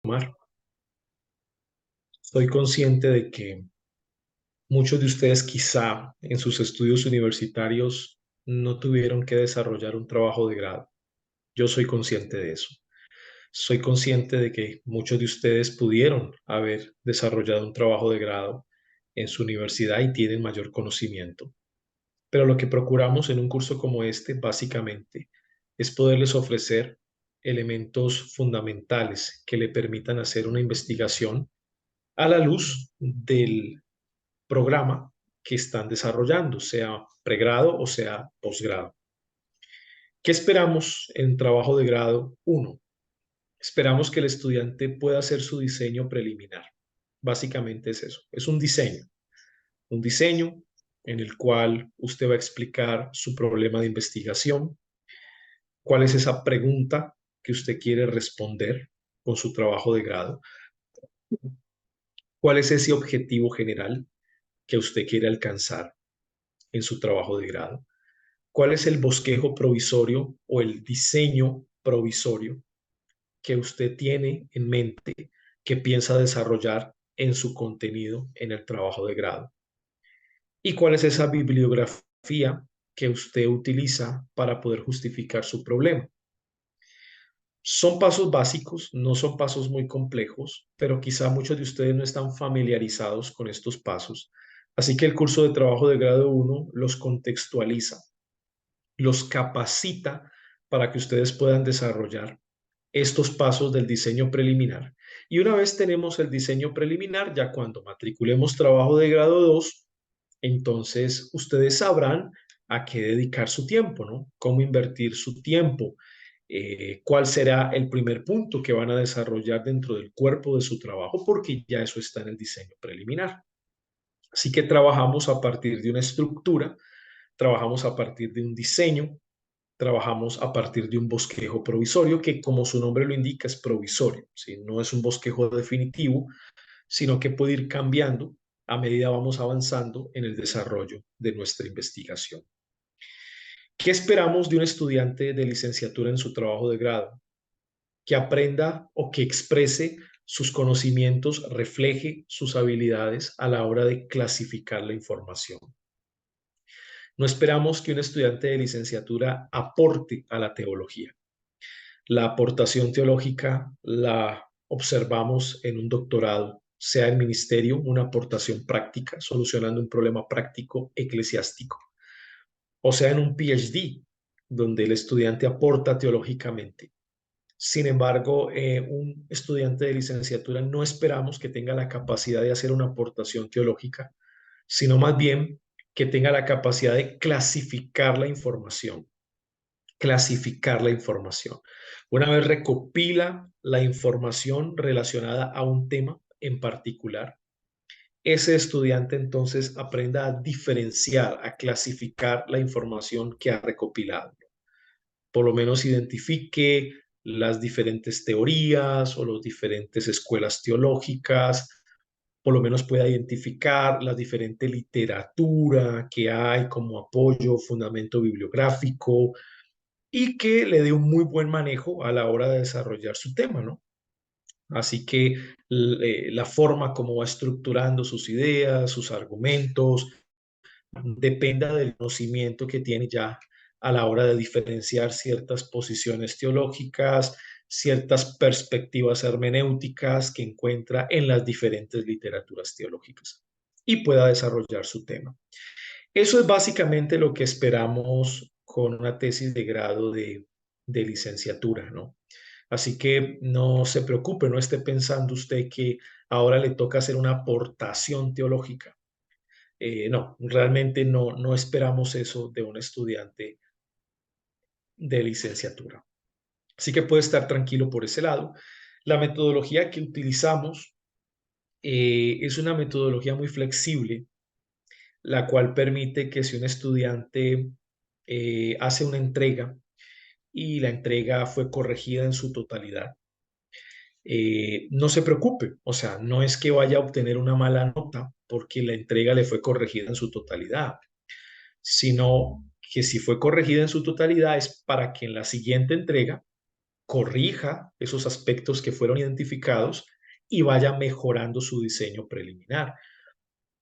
Omar, soy consciente de que muchos de ustedes quizá en sus estudios universitarios no tuvieron que desarrollar un trabajo de grado. Yo soy consciente de eso. Soy consciente de que muchos de ustedes pudieron haber desarrollado un trabajo de grado en su universidad y tienen mayor conocimiento. Pero lo que procuramos en un curso como este, básicamente, es poderles ofrecer elementos fundamentales que le permitan hacer una investigación a la luz del programa que están desarrollando, sea pregrado o sea posgrado. ¿Qué esperamos en trabajo de grado? Uno, esperamos que el estudiante pueda hacer su diseño preliminar. Básicamente es eso, es un diseño en el cual usted va a explicar su problema de investigación, cuál es esa pregunta que usted quiere responder con su trabajo de grado, cuál es ese objetivo general que usted quiere alcanzar en su trabajo de grado. ¿Cuál es el bosquejo provisorio o el diseño provisorio que usted tiene en mente que piensa desarrollar en su contenido en el trabajo de grado? ¿Y cuál es esa bibliografía que usted utiliza para poder justificar su problema? Son pasos básicos, no son pasos muy complejos, pero quizá muchos de ustedes no están familiarizados con estos pasos. Así que el curso de trabajo de grado 1 los contextualiza, los capacita para que ustedes puedan desarrollar estos pasos del diseño preliminar. Y una vez tenemos el diseño preliminar, ya cuando matriculemos trabajo de grado 2, entonces ustedes sabrán a qué dedicar su tiempo, ¿no? Cómo invertir su tiempo, cuál será el primer punto que van a desarrollar dentro del cuerpo de su trabajo, porque ya eso está en el diseño preliminar. Así que trabajamos a partir de una estructura, trabajamos a partir de un diseño, trabajamos a partir de un bosquejo provisorio que, como su nombre lo indica, es provisorio, ¿sí? No es un bosquejo definitivo, sino que puede ir cambiando a medida vamos avanzando en el desarrollo de nuestra investigación. ¿Qué esperamos de un estudiante de licenciatura en su trabajo de grado? Que aprenda o que exprese sus conocimientos, refleje sus habilidades a la hora de clasificar la información. No esperamos que un estudiante de licenciatura aporte a la teología. La aportación teológica la observamos en un doctorado, sea en ministerio, una aportación práctica, solucionando un problema práctico eclesiástico, o sea en un PhD, donde el estudiante aporta teológicamente. Sin embargo, un estudiante de licenciatura no esperamos que tenga la capacidad de hacer una aportación teológica, sino más bien que tenga la capacidad de clasificar la información, clasificar la información. Una vez recopila la información relacionada a un tema en particular, ese estudiante entonces aprenda a diferenciar, a clasificar la información que ha recopilado. Por lo menos identifique las diferentes teorías o las diferentes escuelas teológicas, por lo menos pueda identificar la diferente literatura que hay como apoyo, fundamento bibliográfico, y que le dé un muy buen manejo a la hora de desarrollar su tema, ¿no? Así que la forma como va estructurando sus ideas, sus argumentos, dependa del conocimiento que tiene ya a la hora de diferenciar ciertas posiciones teológicas, ciertas perspectivas hermenéuticas que encuentra en las diferentes literaturas teológicas y pueda desarrollar su tema. Eso es básicamente lo que esperamos con una tesis de grado de licenciatura, ¿no? Así que no se preocupe, no esté pensando usted que ahora le toca hacer una aportación teológica. No, realmente no esperamos eso de un estudiante de licenciatura. Así que puede estar tranquilo por ese lado. La metodología que utilizamos es una metodología muy flexible, la cual permite que si un estudiante hace una entrega y la entrega fue corregida en su totalidad, no se preocupe, o sea, no es que vaya a obtener una mala nota porque la entrega le fue corregida en su totalidad, sino que si fue corregida en su totalidad es para que en la siguiente entrega corrija esos aspectos que fueron identificados y vaya mejorando su diseño preliminar.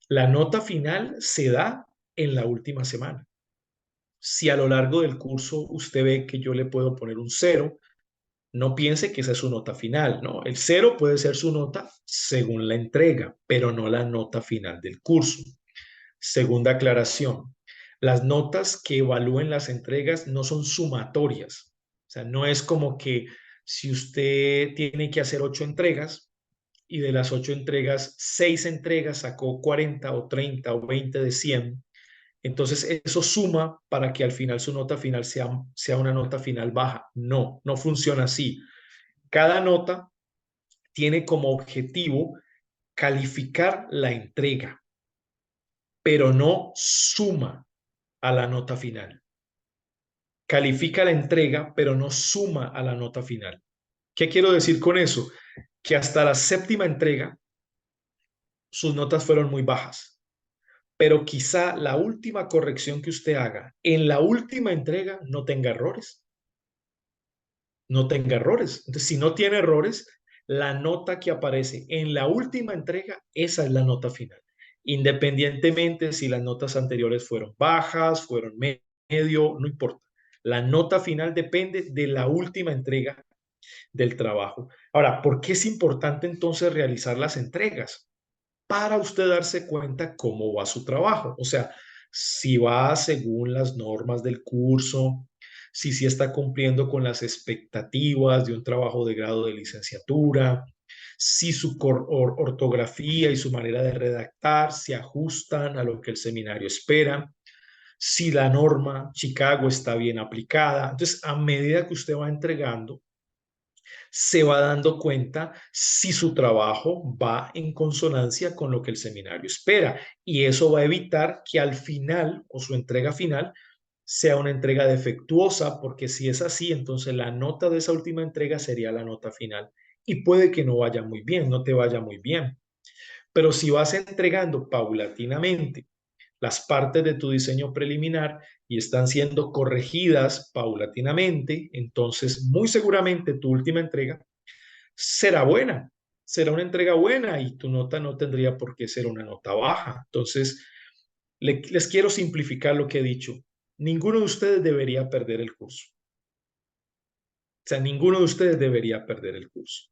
La nota final se da en la última semana. Si a lo largo del curso usted ve que yo le puedo poner un 0, no piense que esa es su nota final, ¿no? El 0 puede ser su nota según la entrega, pero no la nota final del curso. Segunda aclaración, las notas que evalúen las entregas no son sumatorias. O sea, no es como que si usted tiene que hacer 8 entregas y de las 8 entregas, 6 entregas sacó 40 o 30 o 20 de 100, entonces eso suma para que al final su nota final sea una nota final baja. No, no funciona así. Cada nota tiene como objetivo calificar la entrega, pero no suma a la nota final. Califica la entrega, pero no suma a la nota final. ¿Qué quiero decir con eso? Que hasta la séptima entrega sus notas fueron muy bajas, pero quizá la última corrección que usted haga en la última entrega no tenga errores. No tenga errores. Entonces, si no tiene errores, la nota que aparece en la última entrega, esa es la nota final. Independientemente si las notas anteriores fueron bajas, fueron medio, no importa. La nota final depende de la última entrega del trabajo. Ahora, ¿por qué es importante entonces realizar las entregas? Para usted darse cuenta cómo va su trabajo. O sea, si va según las normas del curso, si sí está cumpliendo con las expectativas de un trabajo de grado de licenciatura, si su ortografía y su manera de redactar se ajustan a lo que el seminario espera, si la norma Chicago está bien aplicada. Entonces, a medida que usted va entregando, se va dando cuenta si su trabajo va en consonancia con lo que el seminario espera. Y eso va a evitar que al final o su entrega final sea una entrega defectuosa, porque si es así, entonces la nota de esa última entrega sería la nota final. Y puede que no vaya muy bien, no te vaya muy bien. Pero si vas entregando paulatinamente las partes de tu diseño preliminar y están siendo corregidas paulatinamente, entonces muy seguramente tu última entrega será buena, será una entrega buena y tu nota no tendría por qué ser una nota baja. Entonces, les quiero simplificar lo que he dicho. Ninguno de ustedes debería perder el curso. O sea, ninguno de ustedes debería perder el curso.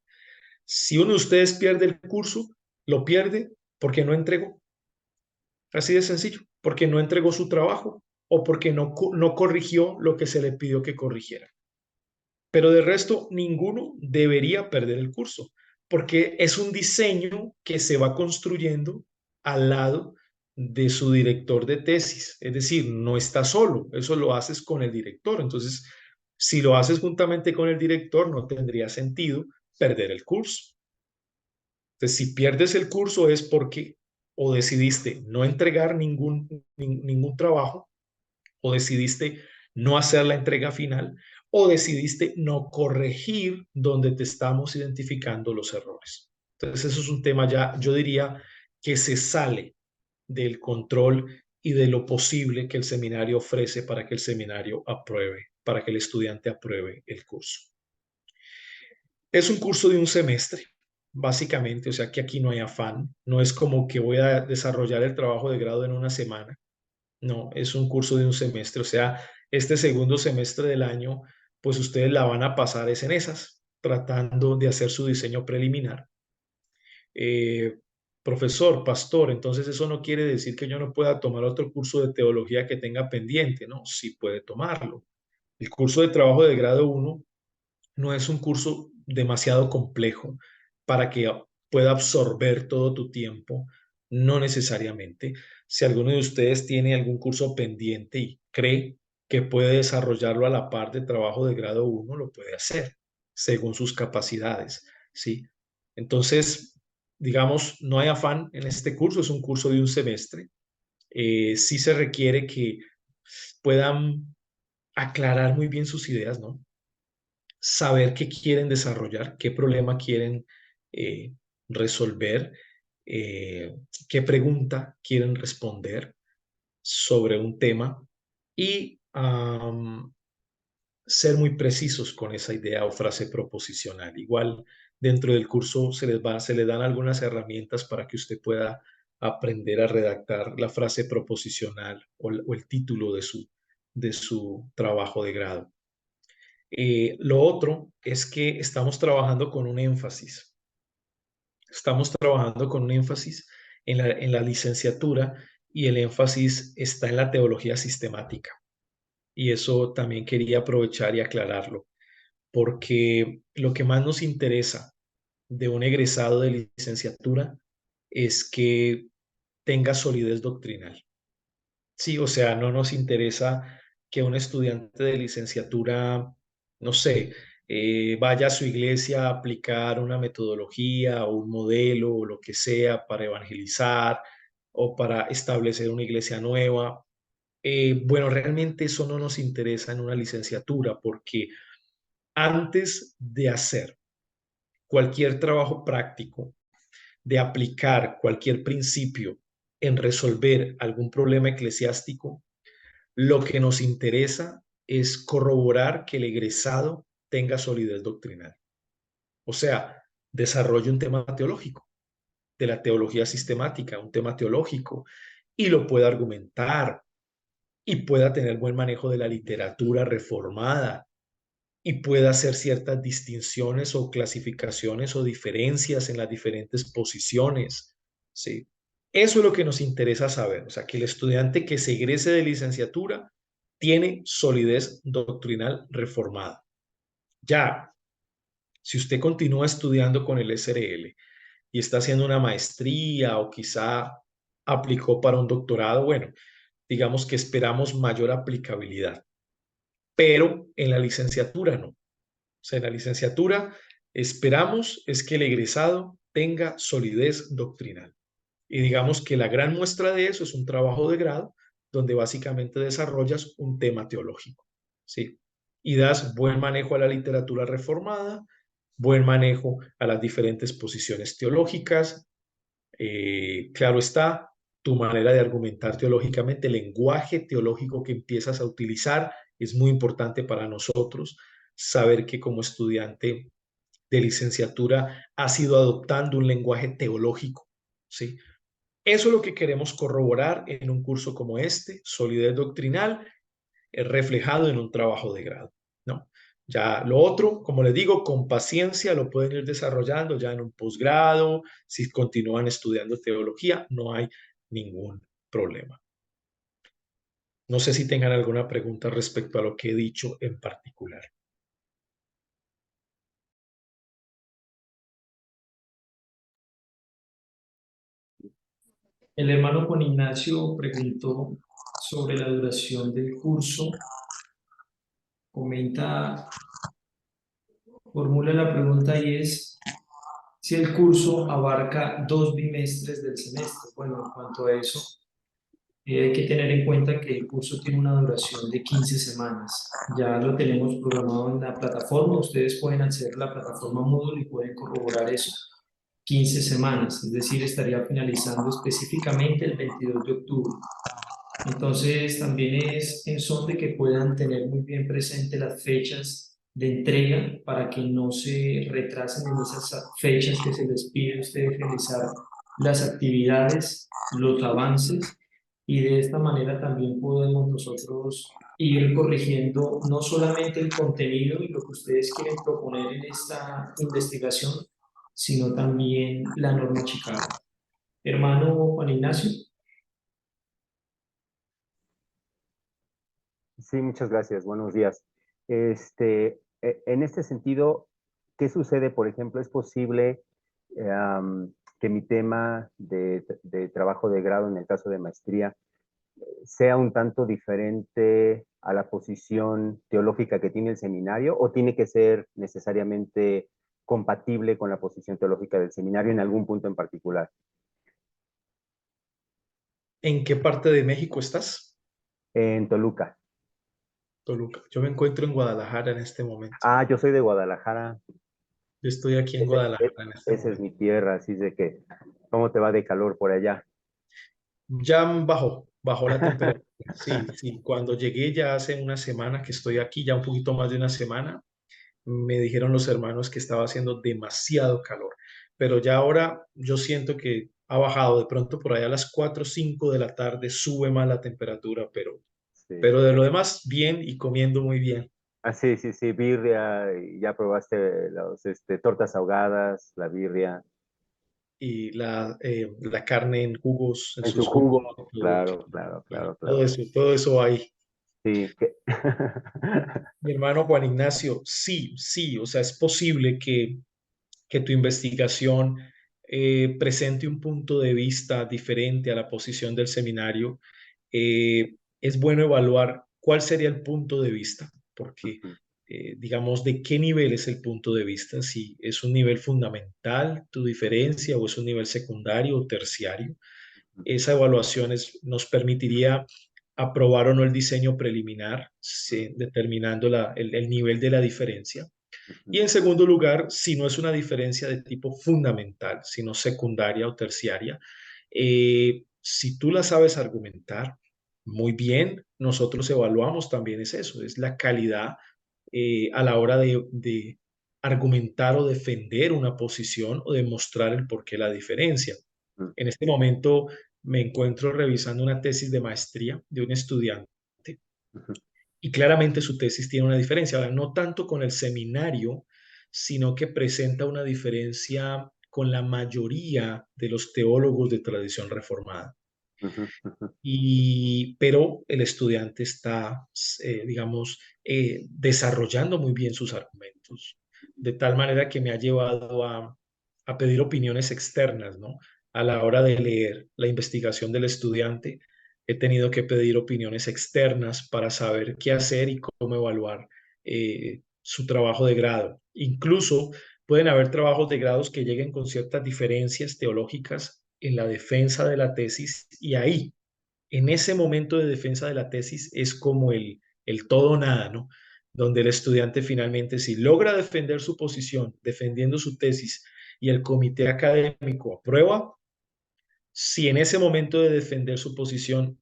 Si uno de ustedes pierde el curso, lo pierde porque no entregó. Así de sencillo, porque no entregó su trabajo o porque no corrigió lo que se le pidió que corrigiera. Pero de resto, ninguno debería perder el curso, porque es un diseño que se va construyendo al lado de su director de tesis. Es decir, no está solo, eso lo haces con el director. Entonces, si lo haces juntamente con el director, no tendría sentido perder el curso. Entonces, si pierdes el curso es porque o decidiste no entregar ningún trabajo, o decidiste no hacer la entrega final, o decidiste no corregir donde te estamos identificando los errores. Entonces, eso es un tema ya, yo diría, que se sale del control y de lo posible que el seminario ofrece para que el seminario apruebe, para que el estudiante apruebe el curso. Es un curso de un semestre, básicamente, o sea que aquí no hay afán, no es como que voy a desarrollar el trabajo de grado en una semana. No, es un curso de un semestre, o sea, este segundo semestre del año, pues ustedes la van a pasar es en esas, tratando de hacer su diseño preliminar. Eh, Profesor, pastor, entonces eso no quiere decir que yo no pueda tomar otro curso de teología que tenga pendiente, ¿no? Sí puede tomarlo. El curso de trabajo de grado uno no es un curso demasiado complejo para que pueda absorber todo tu tiempo, no necesariamente. Si alguno de ustedes tiene algún curso pendiente y cree que puede desarrollarlo a la par de trabajo de grado uno, lo puede hacer según sus capacidades, ¿sí? Entonces, digamos, no hay afán en este curso, es un curso de un semestre. Sí se requiere que puedan aclarar muy bien sus ideas, ¿no? Saber qué quieren desarrollar, qué problema quieren eh, resolver, eh, qué pregunta quieren responder sobre un tema y ser muy precisos con esa idea o frase proposicional. Igual dentro del curso se le dan algunas herramientas para que usted pueda aprender a redactar la frase proposicional o el título de su trabajo de grado. Lo otro es que estamos trabajando con un énfasis. Estamos trabajando con un énfasis en la licenciatura y el énfasis está en la teología sistemática. Y eso también quería aprovechar y aclararlo, porque lo que más nos interesa de un egresado de licenciatura es que tenga solidez doctrinal. Sí, o sea, no nos interesa que un estudiante de licenciatura, no sé, vaya a su iglesia a aplicar una metodología o un modelo o lo que sea para evangelizar o para establecer una iglesia nueva. Bueno, realmente eso no nos interesa en una licenciatura porque antes de hacer cualquier trabajo práctico, de aplicar cualquier principio en resolver algún problema eclesiástico, lo que nos interesa es corroborar que el egresado tenga solidez doctrinal. O sea, desarrolle un tema teológico, de la teología sistemática, un tema teológico, y lo pueda argumentar y pueda tener buen manejo de la literatura reformada y pueda hacer ciertas distinciones o clasificaciones o diferencias en las diferentes posiciones. ¿Sí? Eso es lo que nos interesa saber. O sea, que el estudiante que se egrese de licenciatura tiene solidez doctrinal reformada. Ya, si usted continúa estudiando con el SRL y está haciendo una maestría o quizá aplicó para un doctorado, bueno, digamos que esperamos mayor aplicabilidad, pero en la licenciatura no. O sea, en la licenciatura esperamos es que el egresado tenga solidez doctrinal. Y digamos que la gran muestra de eso es un trabajo de grado donde básicamente desarrollas un tema teológico, ¿sí? Y das buen manejo a la literatura reformada, buen manejo a las diferentes posiciones teológicas, claro está, tu manera de argumentar teológicamente, el lenguaje teológico que empiezas a utilizar es muy importante para nosotros, saber que como estudiante de licenciatura has ido adoptando un lenguaje teológico, ¿sí? Eso es lo que queremos corroborar en un curso como este, solidez doctrinal, reflejado en un trabajo de grado, ¿no? Ya lo otro, como les digo, con paciencia lo pueden ir desarrollando ya en un posgrado, si continúan estudiando teología, no hay ningún problema. No sé si tengan alguna pregunta respecto a lo que he dicho en particular. El hermano Juan Ignacio preguntó sobre la duración del curso. Comenta, formula la pregunta y es si el curso abarca 2 bimestres del semestre. Bueno, en cuanto a eso, hay que tener en cuenta que el curso tiene una duración de 15 semanas. Ya lo tenemos programado en la plataforma. Ustedes pueden acceder a la plataforma Moodle y pueden corroborar eso. 15 semanas, es decir, estaría finalizando específicamente el 22 de octubre. Entonces, también es en son de que puedan tener muy bien presente las fechas de entrega para que no se retrasen en esas fechas que se les pide a ustedes realizar las actividades, los avances, y de esta manera también podemos nosotros ir corrigiendo no solamente el contenido y lo que ustedes quieren proponer en esta investigación, sino también la norma Chicago. Hermano Juan Ignacio. Sí, muchas gracias. Buenos días. En este sentido, ¿qué sucede? Por ejemplo, ¿es posible que mi tema de trabajo de grado, en el caso de maestría, sea un tanto diferente a la posición teológica que tiene el seminario, o tiene que ser necesariamente compatible con la posición teológica del seminario en algún punto en particular? ¿En qué parte de México estás? En Toluca. Toluca. Yo me encuentro en Guadalajara en este momento. Ah, yo soy de Guadalajara. Yo estoy aquí en Ese, Guadalajara en este esa es momento. mi tierra, así de que, ¿cómo te va de calor por allá? Ya bajó la temperatura. Sí, sí, cuando llegué ya hace una semana que estoy aquí, ya un poquito más de una semana, me dijeron los hermanos que estaba haciendo demasiado calor, pero ya ahora yo siento que ha bajado. De pronto por allá a las 4 o 5 de la tarde sube más la temperatura, Sí. pero de lo demás bien y comiendo muy bien. Ah, sí, sí, sí, birria, y ya probaste los, tortas ahogadas, la birria, Y la carne en jugos, en en su sus jugos, jugo, claro, claro, y claro, claro. todo eso hay. Sí, Mi hermano Juan Ignacio, sí, sí, o sea, es posible que tu investigación presente un punto de vista diferente a la posición del seminario. Es bueno evaluar cuál sería el punto de vista, porque, Ujú, digamos, de qué nivel es el punto de vista, si es un nivel fundamental, tu diferencia, o es un nivel secundario o terciario. ujú, Esa evaluación nos permitiría aprobar o no el diseño preliminar, determinando el nivel de la diferencia. Y ujú, en segundo lugar, si no es una diferencia de tipo fundamental, sino secundaria o terciaria, si tú la sabes argumentar muy bien, nosotros evaluamos también es eso, es la calidad a la hora de argumentar o defender una posición o demostrar el por qué la diferencia. ujú, En este momento me encuentro revisando una tesis de maestría de un estudiante ujú, y claramente su tesis tiene una diferencia. Ahora, no tanto con el seminario, sino que presenta una diferencia con la mayoría de los teólogos de tradición reformada. ujú, ujú, Pero el estudiante está, digamos, desarrollando muy bien sus argumentos, de tal manera que me ha llevado a pedir opiniones externas, ¿no? A la hora de leer la investigación del estudiante, he tenido que pedir opiniones externas para saber qué hacer y cómo evaluar su trabajo de grado. Incluso pueden haber trabajos de grados que lleguen con ciertas diferencias teológicas en la defensa de la tesis, y ahí en ese momento de defensa de la tesis es como el todo o nada, ¿no? Donde el estudiante finalmente, si logra defender su posición, defendiendo su tesis, y el comité académico aprueba, si en ese momento de defender su posición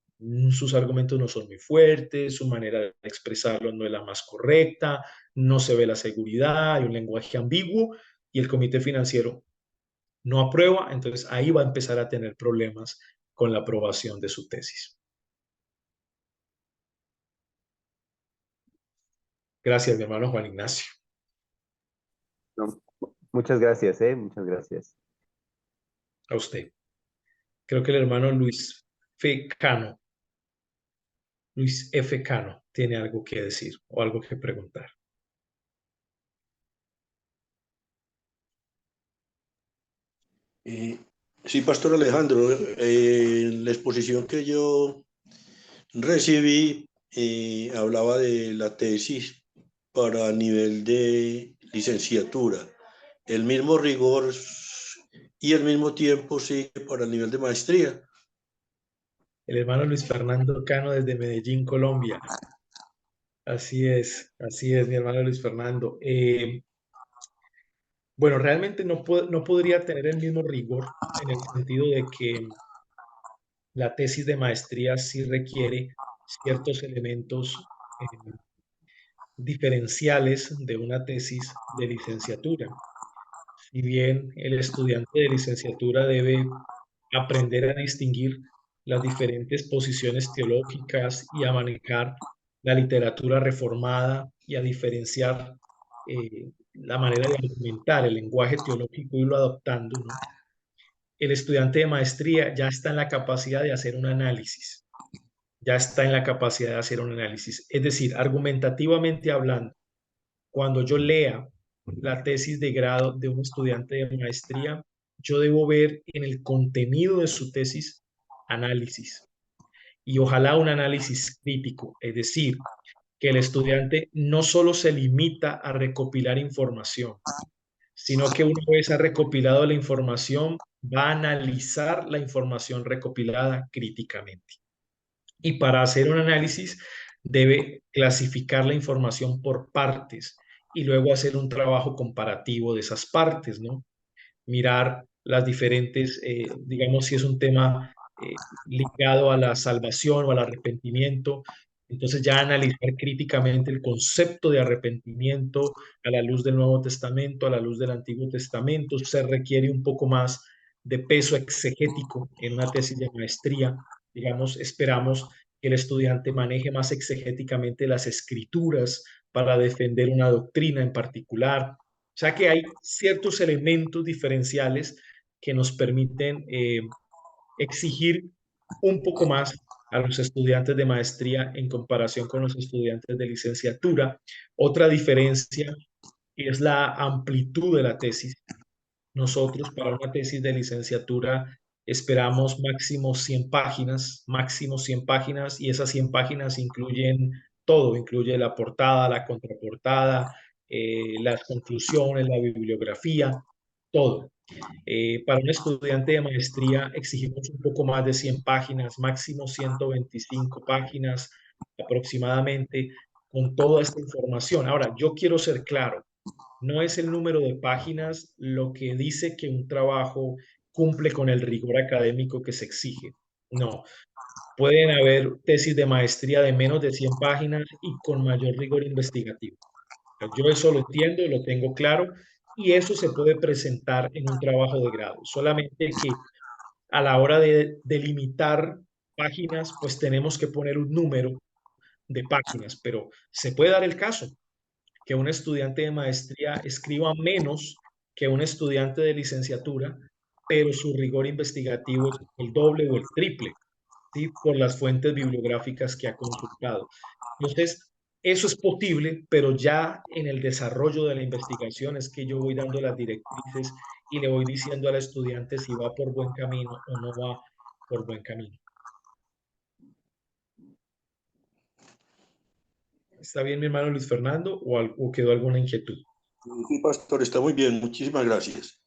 sus argumentos no son muy fuertes, su manera de expresarlo no es la más correcta, no se ve la seguridad, hay un lenguaje ambiguo, y el comité financiero no aprueba, entonces ahí va a empezar a tener problemas con la aprobación de su tesis. Gracias, mi hermano Juan Ignacio. no, muchas gracias, muchas gracias. A usted. Creo que el hermano Luis F. Cano, Luis F. Cano, tiene algo que decir o algo que preguntar. Eh, sí, Pastor Alejandro, la exposición que yo recibí hablaba de la tesis para nivel de licenciatura. El mismo rigor y al mismo tiempo sigue para el nivel de maestría. El hermano Luis Fernando Cano desde Medellín, Colombia. Así es, mi hermano Luis Fernando. Bueno, realmente no podría tener el mismo rigor en el sentido de que la tesis de maestría sí requiere ciertos elementos diferenciales de una tesis de licenciatura. Si bien el estudiante de licenciatura debe aprender a distinguir las diferentes posiciones teológicas y a manejar la literatura reformada y a diferenciar la manera de argumentar el lenguaje teológico y irlo adoptando, ¿no? El estudiante de maestría ya está en la capacidad de hacer un análisis, ya está en la capacidad de hacer un análisis. Es decir, argumentativamente hablando, cuando yo lea la tesis de grado de un estudiante de maestría, yo debo ver en el contenido de su tesis análisis, y ojalá un análisis crítico, es decir, que el estudiante no solo se limita a recopilar información, sino que una vez ha recopilado la información, va a analizar la información recopilada críticamente. Y para hacer un análisis debe clasificar la información por partes y luego hacer un trabajo comparativo de esas partes, ¿no? Mirar las diferentes, digamos, si es un tema ligado a la salvación o al arrepentimiento. Entonces ya analizar críticamente el concepto de arrepentimiento a la luz del Nuevo Testamento, a la luz del Antiguo Testamento, se requiere un poco más de peso exegético en una tesis de maestría. Digamos, esperamos que el estudiante maneje más exegéticamente las escrituras para defender una doctrina en particular. O sea que hay ciertos elementos diferenciales que nos permiten exigir un poco más a los estudiantes de maestría en comparación con los estudiantes de licenciatura. Otra diferencia es la amplitud de la tesis. Nosotros para una tesis de licenciatura esperamos máximo 100 páginas, y esas 100 páginas incluyen todo, incluye la portada, la contraportada, las conclusiones, la bibliografía, todo. Para un estudiante de maestría exigimos un poco más de 100 páginas, máximo 125 páginas aproximadamente, con toda esta información. Ahora, yo quiero ser claro, no es el número de páginas lo que dice que un trabajo cumple con el rigor académico que se exige. No, pueden haber tesis de maestría de menos de 100 páginas y con mayor rigor investigativo. Yo eso lo entiendo, lo tengo claro, y eso se puede presentar en un trabajo de grado. Solamente que a la hora de delimitar páginas, pues tenemos que poner un número de páginas, pero se puede dar el caso que un estudiante de maestría escriba menos que un estudiante de licenciatura, pero su rigor investigativo es el doble o el triple, ¿sí? Por las fuentes bibliográficas que ha consultado. Entonces, eso es posible, pero ya en el desarrollo de la investigación es que yo voy dando las directrices y le voy diciendo al estudiante si va por buen camino o no va por buen camino. ¿Está bien, mi hermano Luis Fernando, o quedó alguna inquietud? Sí, pastor, está muy bien. Muchísimas gracias.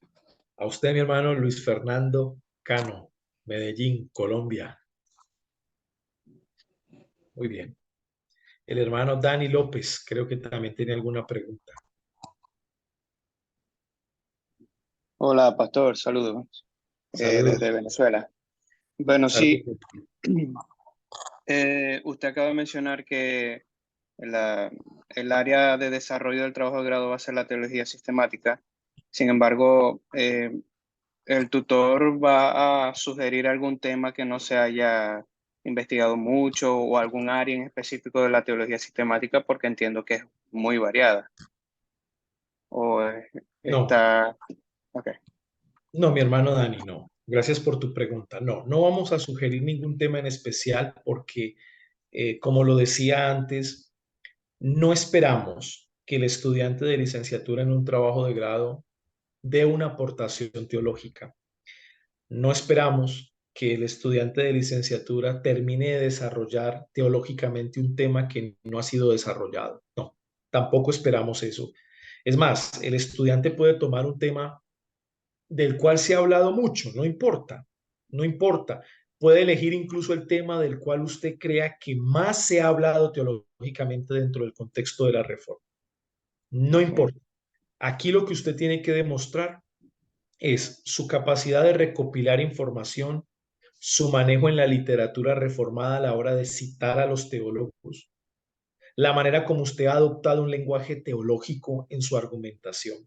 A usted, mi hermano Luis Fernando Cano, Medellín, Colombia. Muy bien. El hermano Dani López, creo que también tiene alguna pregunta. Hola, pastor, saludos Saludos. desde Venezuela. Bueno, sí, Saludos. usted acaba de mencionar que el área de desarrollo del trabajo de grado va a ser la teología sistemática. Sin embargo, el tutor va a sugerir algún tema que no se haya investigado mucho o algún área en específico de la teología sistemática, porque entiendo que es muy variada. O No, está... Ok. no, mi hermano Dani, no. Gracias por tu pregunta. No, no vamos a sugerir ningún tema en especial porque, como lo decía antes, no esperamos que el estudiante de licenciatura en un trabajo de grado dé una aportación teológica. No esperamos que el estudiante de licenciatura termine de desarrollar teológicamente un tema que no ha sido desarrollado. No, tampoco esperamos eso. Es más, el estudiante puede tomar un tema del cual se ha hablado mucho, no importa, no importa. Puede elegir incluso el tema del cual usted crea que más se ha hablado teológicamente dentro del contexto de la reforma. No importa. Aquí lo que usted tiene que demostrar es su capacidad de recopilar información, su manejo en la literatura reformada a la hora de citar a los teólogos, la manera como usted ha adoptado un lenguaje teológico en su argumentación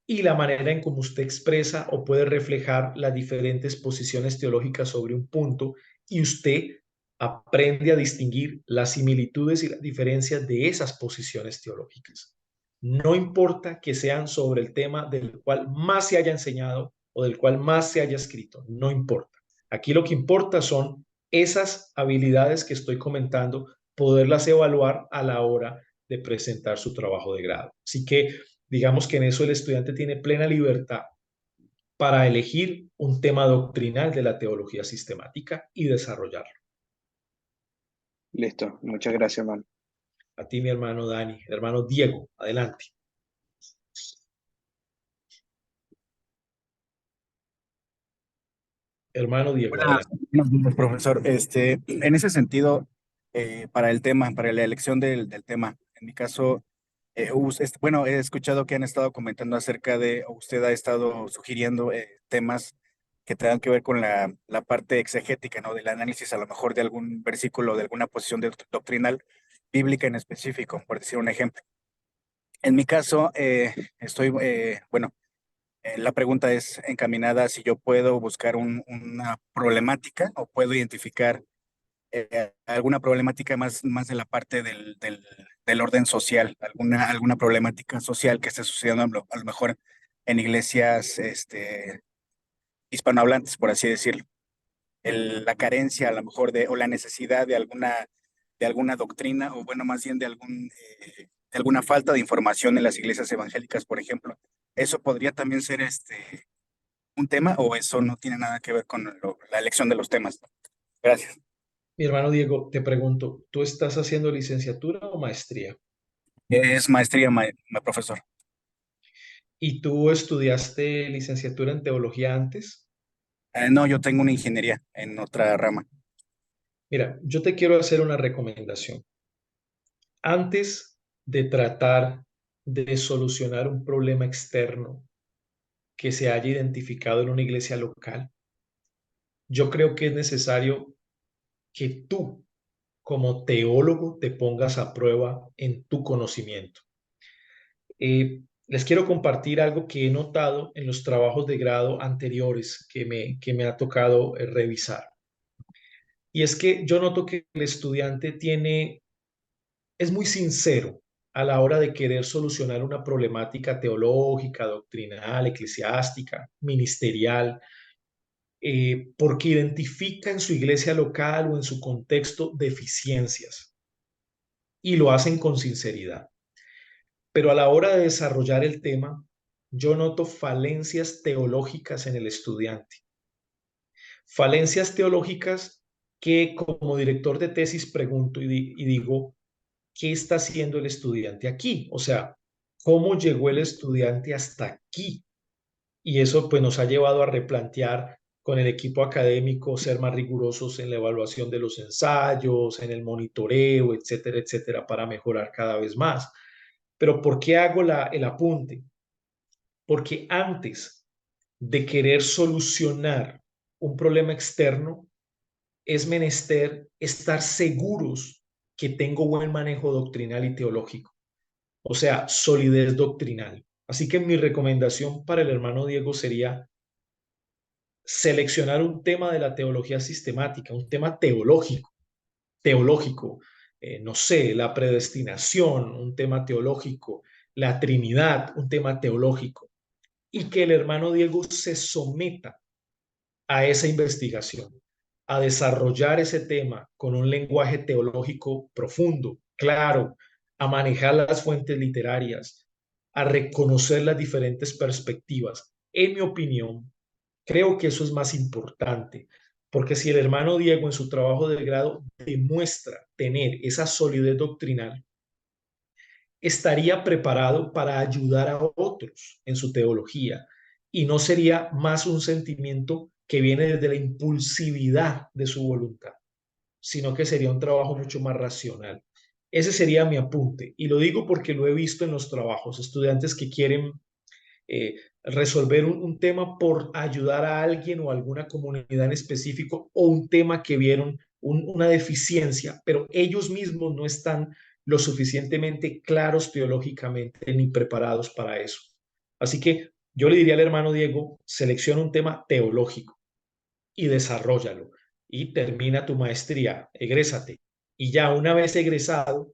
y la manera en cómo usted expresa o puede reflejar las diferentes posiciones teológicas sobre un punto, y usted aprende a distinguir las similitudes y las diferencias de esas posiciones teológicas. No importa que sean sobre el tema del cual más se haya enseñado o del cual más se haya escrito, no importa. Aquí lo que importa son esas habilidades que estoy comentando, poderlas evaluar a la hora de presentar su trabajo de grado. Así que digamos que en eso el estudiante tiene plena libertad para elegir un tema doctrinal de la teología sistemática y desarrollarlo. Listo, muchas gracias, hermano. A ti, mi hermano Dani. Hermano Diego, adelante. Hermano Diego, Buenas adelante. noches, profesor. En ese sentido, para el tema, para la elección del tema, en mi caso, bueno, he escuchado que han estado comentando acerca de, o usted ha estado sugiriendo temas que tengan que ver con la parte exegética, ¿no? Del análisis a lo mejor de algún versículo, de alguna posición doctrinal bíblica en específico, por decir un ejemplo. En mi caso, bueno, la pregunta es encaminada si yo puedo buscar una problemática o puedo identificar alguna problemática más de la parte del orden social, alguna problemática social que esté sucediendo a lo mejor en iglesias hispanohablantes, por así decirlo. La carencia a lo mejor o la necesidad de alguna doctrina, o bueno, más bien de alguna falta de información en las iglesias evangélicas, por ejemplo. ¿Eso podría también ser un tema o eso no tiene nada que ver con la elección de los temas? Gracias. Mi hermano Diego, te pregunto, ¿tú estás haciendo licenciatura o maestría? Es maestría, profesor. ¿Y tú estudiaste licenciatura en teología antes? No, yo tengo una ingeniería en otra rama. Mira, yo te quiero hacer una recomendación. Antes de tratar de solucionar un problema externo que se haya identificado en una iglesia local, yo creo que es necesario que tú, como teólogo, te pongas a prueba en tu conocimiento. Les quiero compartir algo que he notado en los trabajos de grado anteriores que me ha tocado revisar. Y es que yo noto que el estudiante es muy sincero a la hora de querer solucionar una problemática teológica, doctrinal, eclesiástica, ministerial, porque identifica en su iglesia local o en su contexto deficiencias y lo hacen con sinceridad. Pero a la hora de desarrollar el tema, yo noto falencias teológicas en el estudiante. Falencias teológicas que como director de tesis pregunto y digo, ¿qué está haciendo el estudiante aquí? O sea, ¿cómo llegó el estudiante hasta aquí? Y eso pues nos ha llevado a replantear con el equipo académico, ser más rigurosos en la evaluación de los ensayos, en el monitoreo, etcétera, etcétera, para mejorar cada vez más. Pero ¿por qué hago el apunte? Porque antes de querer solucionar un problema externo, es menester estar seguros que tengo buen manejo doctrinal y teológico, o sea, solidez doctrinal. Así que mi recomendación para el hermano Diego sería seleccionar un tema de la teología sistemática, un tema teológico, no sé, la predestinación, un tema teológico, la Trinidad, un tema teológico, y que el hermano Diego se someta a esa investigación, a desarrollar ese tema con un lenguaje teológico profundo, claro, a manejar las fuentes literarias, a reconocer las diferentes perspectivas. En mi opinión, creo que eso es más importante, porque si el hermano Diego en su trabajo de grado demuestra tener esa solidez doctrinal, estaría preparado para ayudar a otros en su teología y no sería más un sentimiento que viene desde la impulsividad de su voluntad, sino que sería un trabajo mucho más racional. Ese sería mi apunte y lo digo porque lo he visto en los trabajos, estudiantes que quieren resolver un tema por ayudar a alguien o a alguna comunidad en específico o un tema que vieron una deficiencia, pero ellos mismos no están lo suficientemente claros teológicamente ni preparados para eso. Así que yo le diría al hermano Diego, selecciona un tema teológico y desarrollalo y termina tu maestría, egrésate. Y ya una vez egresado,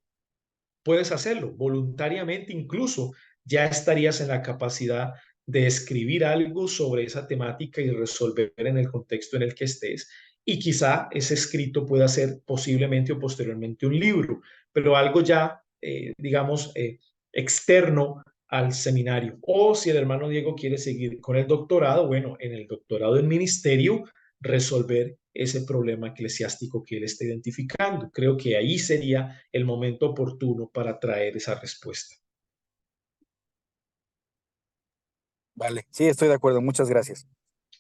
puedes hacerlo voluntariamente, incluso ya estarías en la capacidad de escribir algo sobre esa temática y resolver en el contexto en el que estés. Y quizá ese escrito pueda ser posiblemente o posteriormente un libro, pero algo ya, digamos, externo al seminario. O si el hermano Diego quiere seguir con el doctorado, bueno, en el doctorado en ministerio, resolver ese problema eclesiástico que él está identificando. Creo que ahí sería el momento oportuno para traer esa respuesta. Vale, sí, estoy de acuerdo. Muchas gracias.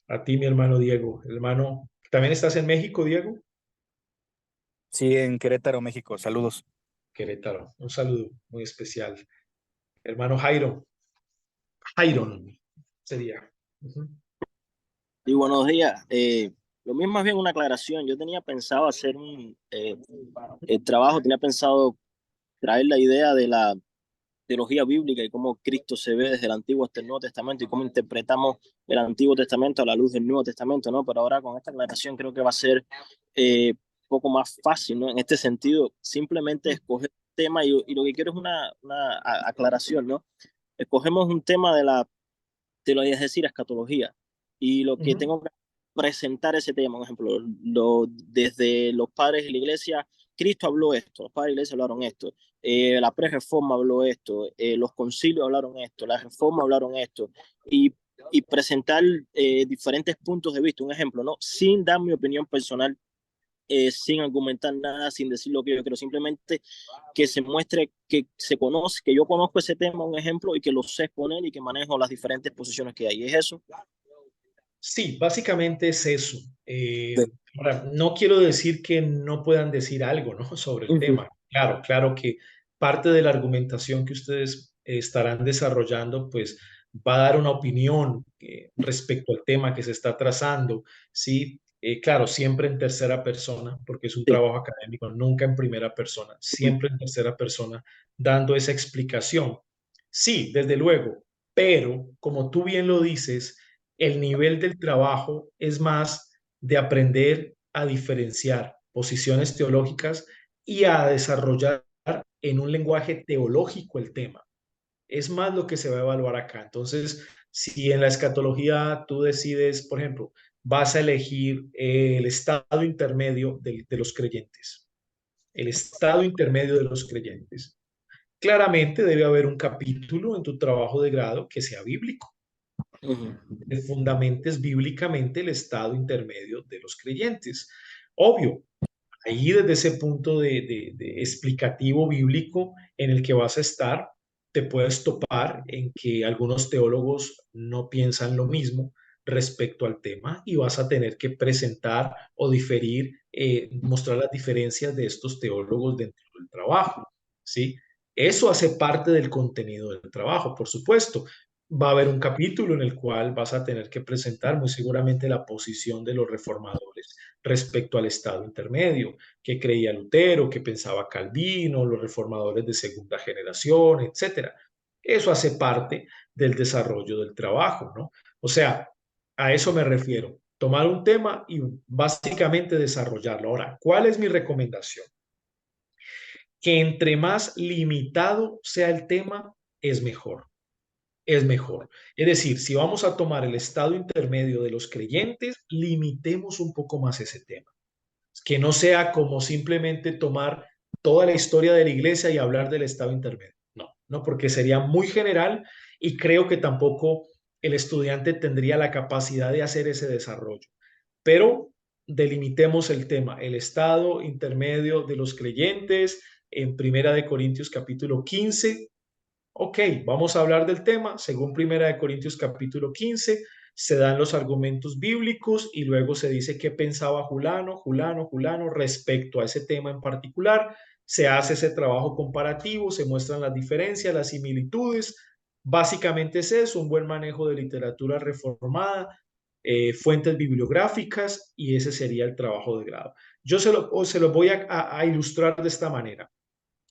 A ti, mi hermano Diego. Hermano, ¿también estás en México, Diego? Sí, en Querétaro, México. Saludos. Querétaro. Un saludo muy especial. Hermano Jairo. Jairon sería. Uh -huh. Y buenos días. Lo mismo es bien una aclaración. Yo tenía pensado hacer el trabajo, tenía pensado traer la idea de la teología bíblica y cómo Cristo se ve desde el Antiguo hasta el Nuevo Testamento y cómo interpretamos el Antiguo Testamento a la luz del Nuevo Testamento, ¿no? Pero ahora con esta aclaración creo que va a ser un poco más fácil, ¿no? En este sentido, simplemente escoger un tema y lo que quiero es una aclaración, ¿no? Escogemos un tema de la teología, es decir, escatología, y lo que Ujú. tengo que presentar ese tema, por ejemplo, desde los padres de la iglesia, Cristo habló esto, los padres de la iglesia hablaron esto, la pre-reforma habló esto, los concilios hablaron esto, la reforma hablaron esto, y presentar diferentes puntos de vista, un ejemplo, ¿no? Sin dar mi opinión personal, sin argumentar nada, sin decir lo que yo quiero, simplemente que se muestre que se conoce, que yo conozco ese tema, un ejemplo, y que lo sé exponer y que manejo las diferentes posiciones que hay. ¿Es eso? Sí, básicamente es eso. Ahora, no quiero decir que no puedan decir algo, ¿no? Sobre el Ujú. tema. Claro, claro que parte de la argumentación que ustedes estarán desarrollando, pues va a dar una opinión respecto al tema que se está trazando. Sí, claro, siempre en tercera persona, porque es un Sí. trabajo académico, nunca en primera persona, siempre en tercera persona, dando esa explicación. Sí, desde luego, pero como tú bien lo dices, el nivel del trabajo es más de aprender a diferenciar posiciones teológicas y a desarrollar en un lenguaje teológico el tema. Es más lo que se va a evaluar acá. Entonces, si en la escatología tú decides, por ejemplo, vas a elegir el estado intermedio de los creyentes, el estado intermedio de los creyentes, claramente debe haber un capítulo en tu trabajo de grado que sea bíblico, Ujú. que fundamentes bíblicamente el estado intermedio de los creyentes. Obvio, ahí desde ese punto de explicativo bíblico en el que vas a estar, te puedes topar en que algunos teólogos no piensan lo mismo respecto al tema y vas a tener que presentar o diferir, mostrar las diferencias de estos teólogos dentro del trabajo, ¿sí? Eso hace parte del contenido del trabajo, por supuesto. Va a haber un capítulo en el cual vas a tener que presentar muy seguramente la posición de los reformadores respecto al estado intermedio, que creía Lutero, que pensaba Calvino, los reformadores de segunda generación, etcétera. Eso hace parte del desarrollo del trabajo, ¿no? O sea, a eso me refiero. Tomar un tema y básicamente desarrollarlo. Ahora, ¿cuál es mi recomendación? Que entre más limitado sea el tema, es mejor. Es mejor. Es decir, si vamos a tomar el estado intermedio de los creyentes, limitemos un poco más ese tema. Que no sea como simplemente tomar toda la historia de la iglesia y hablar del estado intermedio. No, no, porque sería muy general y creo que tampoco el estudiante tendría la capacidad de hacer ese desarrollo. Pero delimitemos el tema, el estado intermedio de los creyentes en Primera de Corintios capítulo 15. Ok, vamos a hablar del tema. Según Primera de Corintios capítulo 15, se dan los argumentos bíblicos y luego se dice qué pensaba Julano respecto a ese tema en particular. Se hace ese trabajo comparativo, se muestran las diferencias, las similitudes. Básicamente es eso, un buen manejo de literatura reformada, fuentes bibliográficas y ese sería el trabajo de grado. Yo se lo voy a ilustrar de esta manera.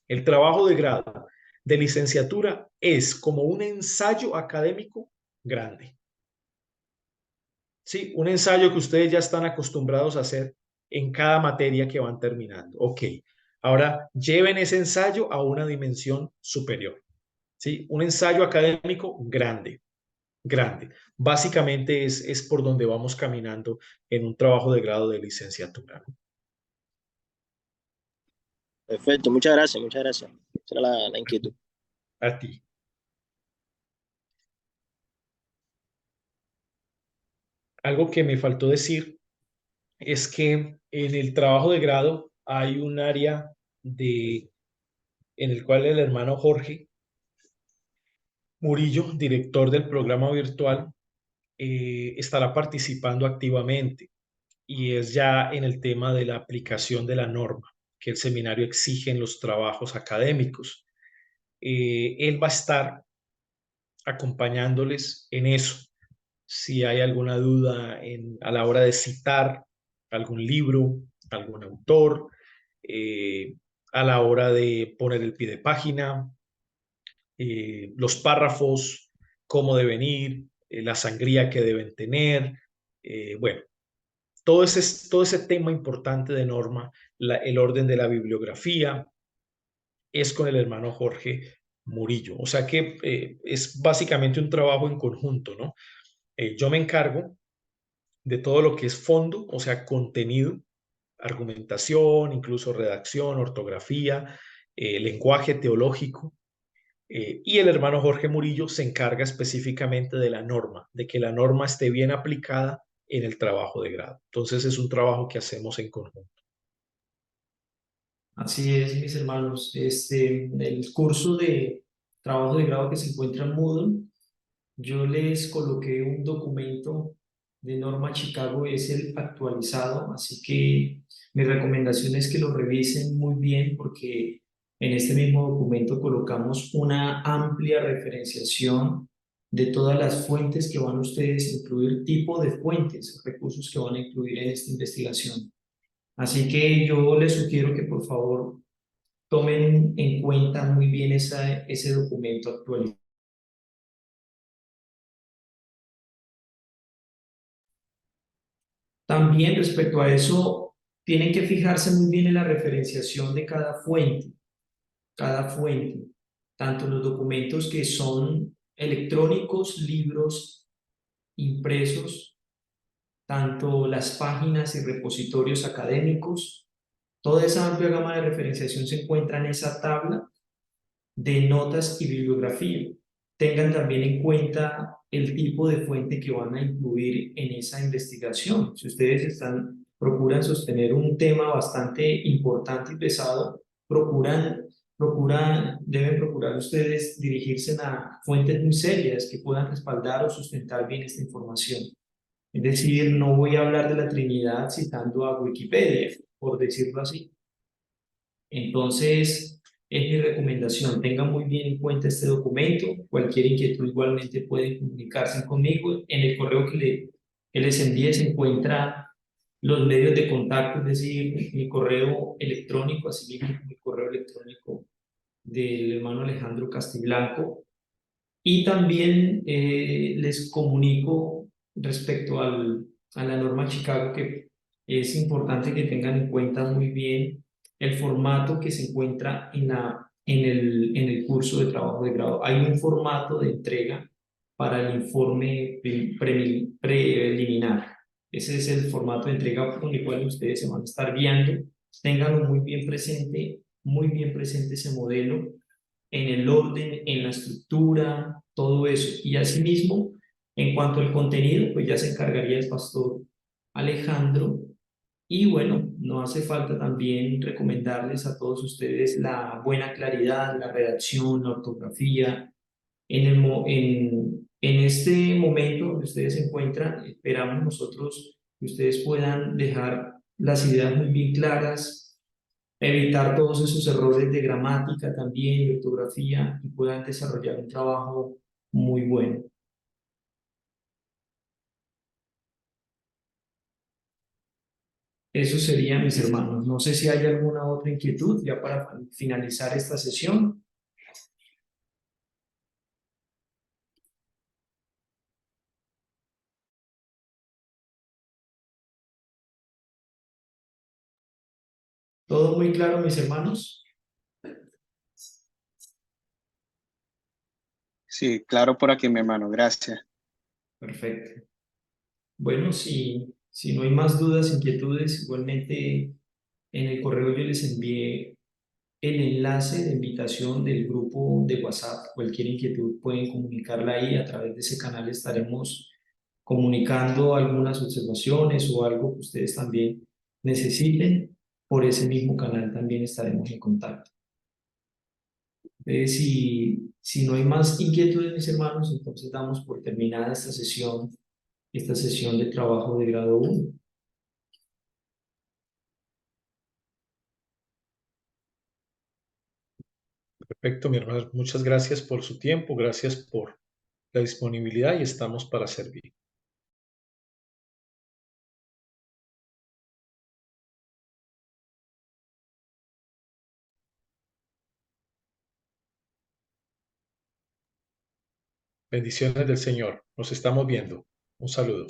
El trabajo de grado de licenciatura es como un ensayo académico grande. Sí, un ensayo que ustedes ya están acostumbrados a hacer en cada materia que van terminando. Ok, ahora lleven ese ensayo a una dimensión superior. Sí, un ensayo académico grande, grande. Básicamente es por donde vamos caminando en un trabajo de grado de licenciatura. Perfecto, muchas gracias, muchas gracias. Esa era la inquietud. A ti. Algo que me faltó decir es que en el trabajo de grado hay un área en el cual el hermano Jorge Murillo, director del programa virtual, estará participando activamente y es ya en el tema de la aplicación de la norma que el seminario exige en los trabajos académicos. Él va a estar acompañándoles en eso. si hay alguna duda a la hora de citar algún libro, algún autor, eh, a la hora de poner el pie de página, los párrafos, cómo deben ir, la sangría que deben tener, bueno, todo ese tema importante de norma, el orden de la bibliografía, es con el hermano Jorge Murillo. O sea que es básicamente un trabajo en conjunto, ¿no? Yo me encargo de todo lo que es fondo, o sea, contenido, argumentación, incluso redacción, ortografía, lenguaje teológico. Y el hermano Jorge Murillo se encarga específicamente de la norma, de que la norma esté bien aplicada en el trabajo de grado. Entonces es un trabajo que hacemos en conjunto. Así es, mis hermanos. El curso de trabajo de grado que se encuentra en Moodle, yo les coloqué un documento de norma Chicago, es el actualizado, así que mi recomendación es que lo revisen muy bien porque en este mismo documento colocamos una amplia referenciación de todas las fuentes que van ustedes a incluir, tipo de fuentes, recursos que van a incluir en esta investigación. Así que yo les sugiero que por favor tomen en cuenta muy bien ese documento actualizado. También respecto a eso, tienen que fijarse muy bien en la referenciación de cada fuente, tanto los documentos que son electrónicos, libros impresos, tanto las páginas y repositorios académicos, toda esa amplia gama de referenciación se encuentra en esa tabla de notas y bibliografía. Tengan también en cuenta el tipo de fuente que van a incluir en esa investigación. Si ustedes procuran sostener un tema bastante importante y pesado, deben procurar ustedes dirigirse a fuentes muy serias que puedan respaldar o sustentar bien esta información. Es decir, no voy a hablar de la Trinidad citando a Wikipedia, por decirlo así. Entonces, es mi recomendación, tengan muy bien en cuenta este documento, cualquier inquietud igualmente pueden comunicarse conmigo, en el correo que les envíe se encuentra los medios de contacto, es decir, mi correo electrónico, así mismo mi correo electrónico del hermano Alejandro Castiblanco, y también les comunico respecto a la norma Chicago que es importante que tengan en cuenta muy bien el formato que se encuentra en el curso de trabajo de grado. Hay un formato de entrega para el informe preliminar. Ese es el formato de entrega con el cual ustedes se van a estar guiando. Ténganlo muy bien presente ese modelo en el orden, en la estructura, todo eso. Y asimismo, en cuanto al contenido, pues ya se encargaría el pastor Alejandro. Y bueno, no hace falta también recomendarles a todos ustedes la buena claridad, la redacción, la ortografía. En este momento donde ustedes se encuentran, esperamos nosotros que ustedes puedan dejar las ideas muy bien claras, evitar todos esos errores de gramática también, de ortografía, y puedan desarrollar un trabajo muy bueno. Eso sería, mis hermanos. No sé si hay alguna otra inquietud ya para finalizar esta sesión. ¿Todo muy claro, mis hermanos? Sí, claro por aquí, mi hermano. Gracias. Perfecto. Bueno, si no hay más dudas, inquietudes, igualmente en el correo yo les envié el enlace de invitación del grupo de WhatsApp. Cualquier inquietud pueden comunicarla ahí. A través de ese canal estaremos comunicando algunas observaciones o algo que ustedes también necesiten. Por ese mismo canal también estaremos en contacto. Si no hay más inquietudes, mis hermanos, entonces damos por terminada esta sesión de trabajo de grado 1. Perfecto, mi hermano. Muchas gracias por su tiempo, gracias por la disponibilidad y estamos para servir. Bendiciones del Señor. Nos estamos viendo. Un saludo.